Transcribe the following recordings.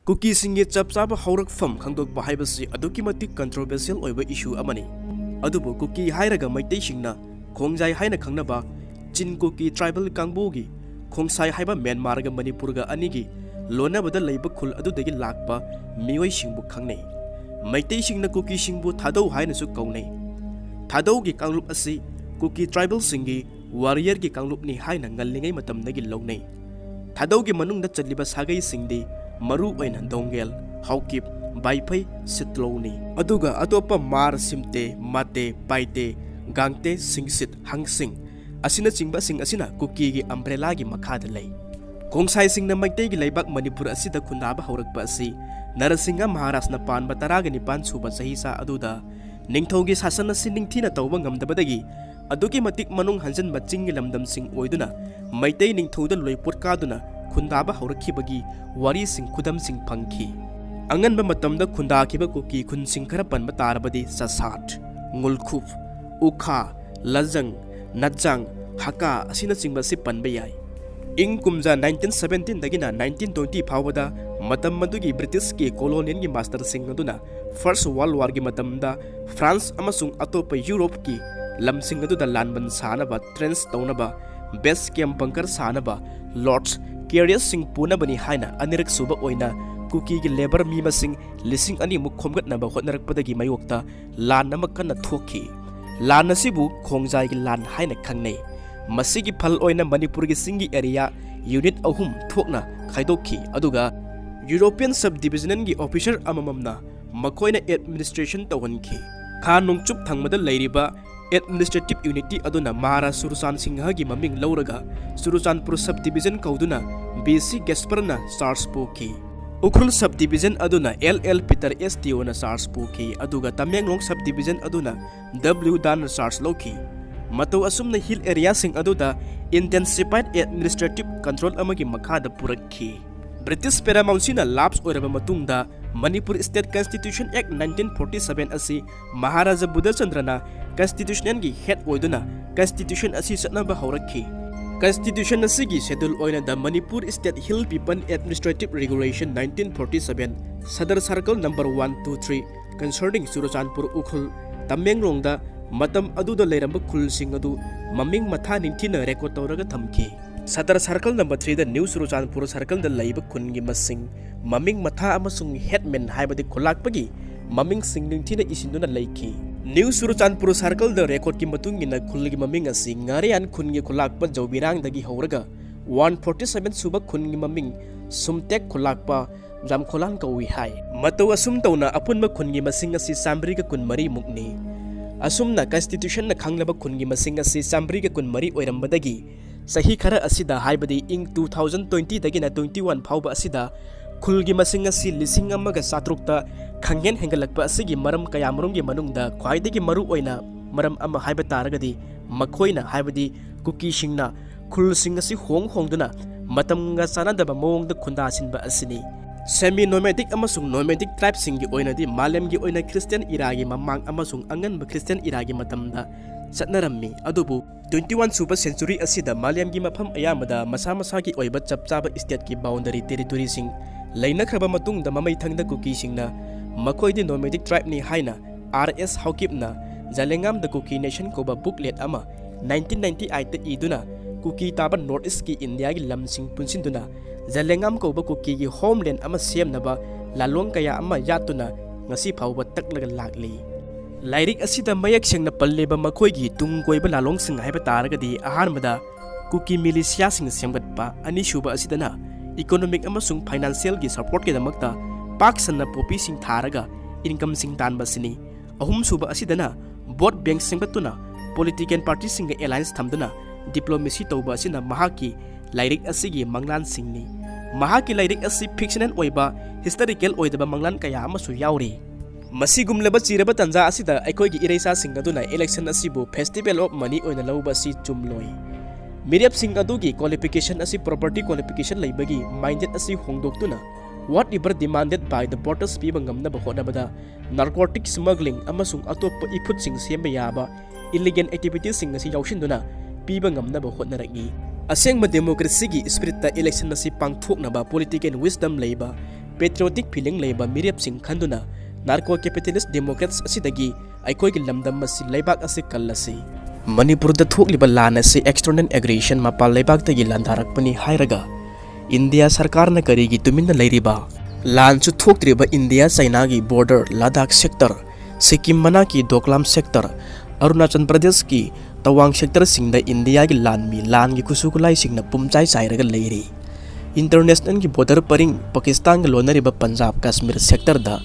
KUKI singe chap chaba haurak fam khangdokpa haibasi aduki matik controversial oiba issue amani adubu KUKI hairaga maitai singna khongjai haina khangnaba chin KUKI tribal kangbogi khongsai haiba Myanmar ga Manipur ga anigi lonabada leiba khul adudagi lakpa mioi singbu khangnei maitai singna KUKI singbu thadau haina su kaunei thadau gi kanglup asi KUKI tribal singi warrior gi kanglup ni haina ngallingai matamdagi lognei thadau gi manungda chaliba sagai singdi maru oina dongel haukip baipai sitloni aduga atopa mar simte mate paite gangte singsit hangsing asina chingba sing asina KUKI gi umbrella gi makhada lei kongsai singna maitei gi leibak Manipur asida khundaba haurakpa asi Narasinga Maharashna panba taraga nipan suba sahisa aduda ningthogi sasana siningthina tawba ngamdabadagi adugi matik manung hanjan machingi lamdam sing oiduna maitei ningthoda loipot kaduna khundaba haurakibagi wari sing khudam sing phangki anganba matamda khundakiba KUKI khun sing khara panba tarabadi sasat ngulkhuf ukha lajang najang haka asina chingba si panba yai ing kumja 1917 dagina 1920 phawada matam madugi British ki colonial gi master sing aduna first world war gi matamda France amasung atopa Europe ki lamsing adu da lanban sanaba trends taunaba base camp bunker sanaba lords carriers sing puna bani haina anirak suba oina KUKI gi labor mi masing lising ani muk khomgat naba hotnarak padagi mayokta lan namak kana thoki lan nasibu khongjai gi lan haina khangnei masigi phal oina Manipur gi singi area unit ahum thokna khaidokhi aduga European subdivision gi officer amamamna makoina administration tawhanki kha nungchup thangmada leiriba administrative unity aduna Mara Surusan Singha gi maming lauraga Surusanpur subdivision kauduna BC Gasparna Sarspoki Ukhul subdivision aduna LL Peter STO na Sarspoki aduga Tamenglong subdivision aduna W Dan Sarsloki Matau asumna hill area sing aduda intensified administrative control amagi makhada purakhi British paramount-sina lapse oiraba matungda Manipur State Constitution Act 1947 asi Maharaja Buddhachandrana constitution gi head oiduna constitution asi satnaba haurakhi constitution asigi schedule oina the Manipur State Hill People Administrative Regulation 1947 Sadar Circle number 123 concerning Suruchanpur Ukhul Tamenglongda matam aduda leiramba khulsing adu maming matha ningthina record tawraga thamki Sadar Circle number 3 the New Suruchanpur Circle the leiba khungi masing maming matha amasung headman haibadi khulakpagi maming sing ningthina isinduna leiki New Suruchanpur Circle the record ki matungina khulgi maming asi ngarian khungi khulakpa jawbirang dagi hauraga 147 suba khungi maming sumtek khulakpa jamkholan kawi hai mataw asum tawna apunma khungi masing asi sambriga kun mari mukni asumna constitution na khanglaba khungi masing asi sambriga kun mari oirambadagi sahi khara asida haibadi ing 2020 dagina 21 phawba asida khulgi masing asi lising amaga satrukta khangen hengalakpa asigi maram kayamrumgi manungda khwaidagi maru oina maram ama haiba taragadi makhoina haibadi KUKI singna khul sing asi hongduna matamga sanadaba mawongda khunda sinba asini semi nomadic amasung nomadic tribe singi oinadi malemgi oina Christian iragi mamang amasung angan ba Christian iragi matamda satnarammi adubu 21 super century asida malemgi mafam ayamada masa masagi oiba chapchaba state ki boundary territory sing lainakraba matungda mamai thangda KUKI singna makoidi nomadic tribe ni haina RS haukipna jalengam the KUKI nation koba booklet ama 1998 ta iduna KUKI taba north east ki India gi lamsing punsinduna jalengam koba KUKI gi homeland ama semnaba lalong kaya ama yatuna ngasi phawba taklaga lakli lairik asida mayak singna palleba makoigi tungkoiba lalong sing haiba taragadi ahanmada KUKI militia sing semgatpa ani shuba asidana economic amasung financial gi support ke damakta pak sanna popi sing tharaga income sing tanba sini ahum suba asidana vote bank singbatuna political party sing alliance thamduna diplomacy tawba asina mahaki lairik asigi manglan singni mahaki lairik asi fictional oiba historical oidaba manglan kaya amasu yauri masigumlaba chiraba tanja asida aikoigi ireisa sing aduna election asibu festival of money oina lawba si chumloi mirep sing adugi qualification asi property qualification laibagi minded asi hongdoktuna whatever demanded by the voters piba ngamnaba honabada narcotic smuggling amasung atoppa ifut sing semba yaba illegal activities sing asi yaushinduna piba ngamnaba honaragi asengma democracy gi spirit ta election asi pangthoknaba political wisdom leiba patriotic feeling लेबा मिरेपसिंग खंदुना narco capitalist Democrats असिदगी अखोइगी लमदम असी लेबाक असी कल्लसी मणिपुरदा थोकलिबा लान असी external aggression मपाल लेबाकतगी लांधारकपनी हायरगा India सरकारना करिगी तुमिन्ना लेरिबा लानसु थोकत्रिबा India China की border Ladakh sector Sikkim मना की Doklam sector Arunachal Pradesh की तवांग सेक्टर सिंह इंडिया की लानमी लान की खुसुकुलाई सिंह पुमचाई चाइरगा लेरी इंटरनेशनल की बॉर्डर परिंग पाकिस्तान के लोनरिबा पंजाब कश्मीर सेक्टर दा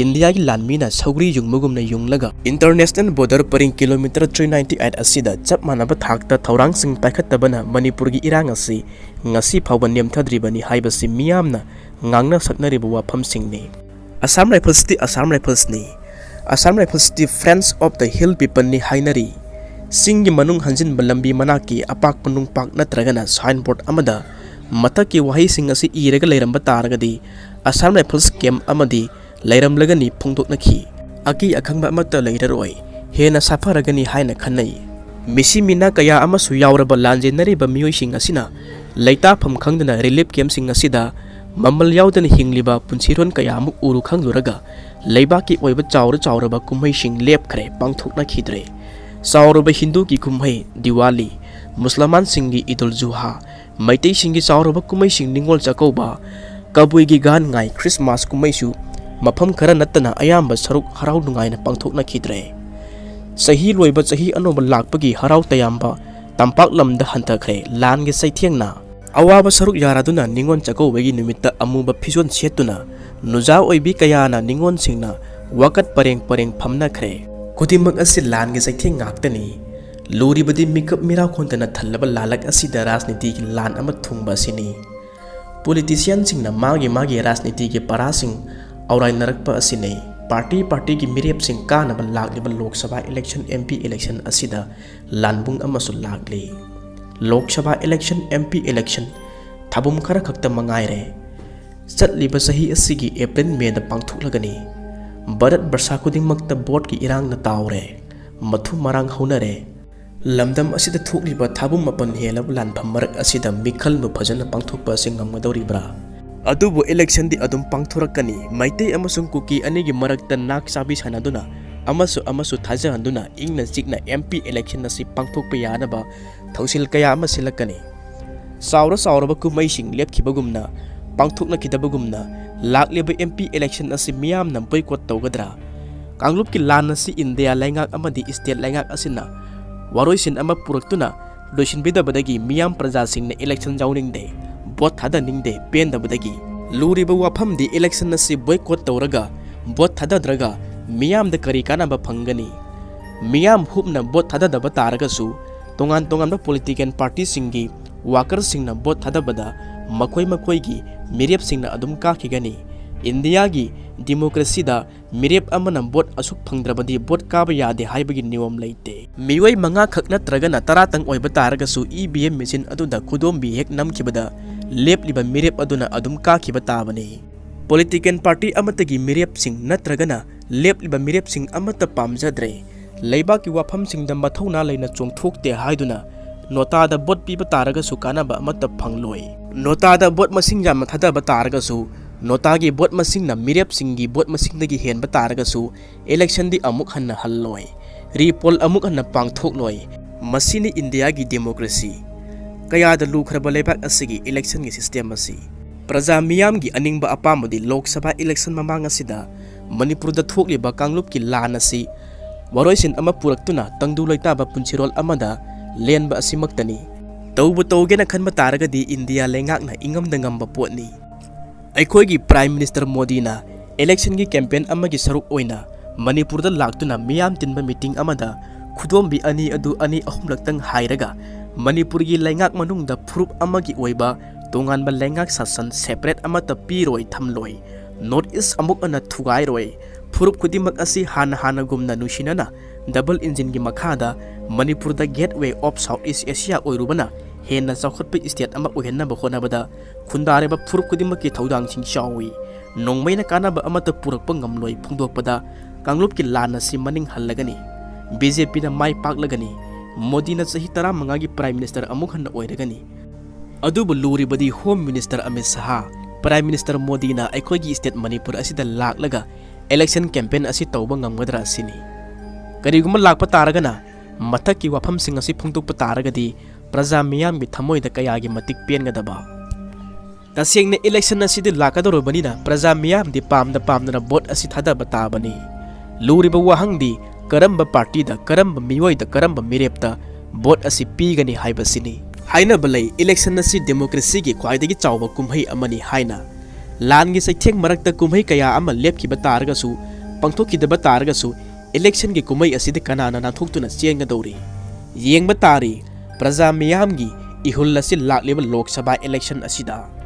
इंडिया की लानमीना सौगरी युंगमुगुमना युंगलगा इंटरनेशनल बॉर्डर परिंग किलोमीटर 398 असिदा चप मानबा थाकता थौरांग सिंह पाइखत्तबना मणिपुर की इरांग असी ngasi phawban nemthadribani haibasi miyamna ngangna saknariba wafam singni Assam Rifles ni Assam Rifles the friends of the hill people ni hainari singi manung hanjin balambi manaki apak panung pak natragana signboard amada mataki wahi sing asi irega leiramba taragadi Assam Rifles camp amadi leiramlagani phongdoknakhi aki akhangba amata leiraroi hena safaragani haina khanai misi mina kaya amasu yauraba lanjenariba miyoising asina leita pham khangdana relief camp sing asida mamal yaudana hingliba punsiron kaya amuk uru khangluraga leiba ki oiba chauraba kumhai sing lep khre pangthokna khidre chauraba hindu ki kumhai diwali musliman singi idul zuha maitei singi chauraba kumhai sing ningol chakoba kabui gi gan ngai christmas kumhai su mafam khara natana ayamba saruk harau nungai na pangthokna khidre sahi loiba sahi anoba lakpagi harau tayamba tampak lamda hantakhre lan ge saithiangna awaba saruk yaraduna ningon chakowegi numitta amuba phison setuna nuja oibi kayana ningon singna wakat pareng phamna khre kudimak asi lan ge saithiang ngaktani luribadi mikap mira khontana thallaba lalak asi da rajniti ki lan ama thungba sini politician singna magi rajniti ke parasing aurai narakpa asine party की मिरेप सिंह कानब लाखलिबा Lok Sabha election MP election असिदा लानबुंग अमसु लागली Lok Sabha election MP election थाबुम खरा खक्ता मंगाइरे चटलिबा सही असिगी अप्रैल मे दा पांगथुकलगनी भारत वर्षा खुदिंगमक्ता board की इरांग न तावरे मथु मरांग हौनरे लमदम असिदा थुकलिबा थाबुम मपन हेलब लानफम मरक असिदा मिखल नु फजन पांगथुकपा सिंगमदौरिब्रा अदुबो election दी अदुम पांगथुरकनी Meitei अमसुंग cookie अनेगी मरकता नाक साबी सानादुना अमसु थाजहंदुना इंगना चिकना MP इलेक्शन असी पांगथुकपा यानबा थौसिल कया अमा सिलकनी सावरबा कुमैसिंग लेपखिबगुमना पांगथुकनखिदबगुमना लाक्लेबा MP इलेक्शन असी मियामना बोयकॉट तौगद्रा कांगलुप की लान असी इंडिया लैंगाक अमदी स्टेट लैंगाक असिना वारोइसिन अमा पुरक्तुना लोइसिनबिदबदगी मियाम प्रजासिंगना इलेक्शन जाउनिंगदे बोट थादनिंगदे पेंदबदगी लूरिबा वाफमदी इलेक्शन असी बोयकॉट तौरगा बोट थादद्रगा मियाम द करी कानाबा फंगनी मियाम हुबना बोट थाददबा तारगसु तोंगान पॉलिटिकल पार्टी सिंगी वाकर सिंगना बोट थादबदा मकोई मिरेप सिंगना अदुम काखिगनी इंडिया की डेमोक्रेसी दा मिरेप अमना बोट असुक फंगद्रबदी बोट काबा यादे हाइबगी नियम लेते मिवै मंगा खक नत्रगना तरातंग ओइबा तारगसु EVM मशीन अदुदा खुदोमबी हेक नमखिबदा लेपलिबा मिरेप अदुना अदुम काखिबा ताबने पॉलिटिकल पार्टी अमतगी मिरेप सिंग नत्रगना लेपलिबा मिरेप सिंग अमत पामजद्रे लेबा की वाफम सिंगदा मथौना लेना चोंगथोकते हाइदुना नोटादा बोट पीबा तारगसु कानाबा अमत फंगलोय नोटादा बोट मसिंग जाम थादबा तारगसु नोटागी बोट मसिंगना मिरेप सिंगी बोट मसिंगदगी हेनबा तारगसु इलेक्शन दी अमुक हन्ना हल्लोय रिपोल अमुक हन्ना पांगथोकलोय मसिनी इंडिया की डेमोक्रेसी कयादा लुखरबा लेबाक असिगी इलेक्शन की सिस्टम असी प्रजा मियाम की अनिंगबा अपामदी लोकसभा इलेक्शन ममांग असिदा मणिपुरदा थोकलिबा कांगलुप की लान असी वारोइसिन अमा पुरक्तुना तंगदु लैताबा पुंसिरोल अमदा लेनबा असिमक्तनी तौबु तौगेना खनबा तारगदी इंडिया लेंगाकना इंगमदा ngamba पोटनी अखोइगी प्राइम मिनिस्टर मोदीना इलेक्शन की कैंपेन अमगी सरुक ओइना मणिपुरदा लाक्तुना मियाम तिनबा मीटिंग अमदा खुदोमबी अनि अहुमलक्तंग हाइरगा मणिपुर की लेंगाक मनुंगदा फुरुप अमगी ओइबा तोंगानबा लेंगाक शासन सेपरेट अमता पीरोय थमलोय नॉर्थ ईस्ट अमुक अना थुगाइरोय फुरुप खुदिमक असी हाना गुमना नुसिनना डबल इंजिन की मखादा Manipur the gateway of South East Asia ओइरुबना हेना चौखटप स्टेट अमा ओहेनबा होनबदा खुंदारेबा फुरुप खुदिमक की थौदांसिंग चावी नोंमैना कानाबा अमता पुरकपा ngamloi फुंदोकपदा कांगलुप की लान असी मनिंग हल्लगनी बीजेपी ना माई पाकलगनी मोदी ना सही 15 की प्राइम मिनिस्टर अमुक हन्न ओइरगनी अदुबु लूरिबदी home minister Amit Shah Prime Minister Modi na aikoigi state Manipur asida laklaga election campaign asi tawba ngamgadra asini. Kariguma lakpa taragana mathakki wafamsing asi phungtukpa taragadi praja miyamgi thamoida kayagi matik pengadaba. Tasengna election asidi lakadorobanina praja miyamdi pamna vote asi thadaba tabani. Luriba wahangdi karamba party da karamba miwai da karamba mirepta vote asi pigani haibasini. Haina balai election asi democracy gi khwaidagi chawba kumhai amani haina. Laan gi saitheng marakta kumhai kaya ama lepkiba taragasu pangthokidaba taragasu election gi kumhai asidi kanana nathoktuna chengadori. Yengba tari praja miyamgi ihul asi lakleba Lok Sabha election asida.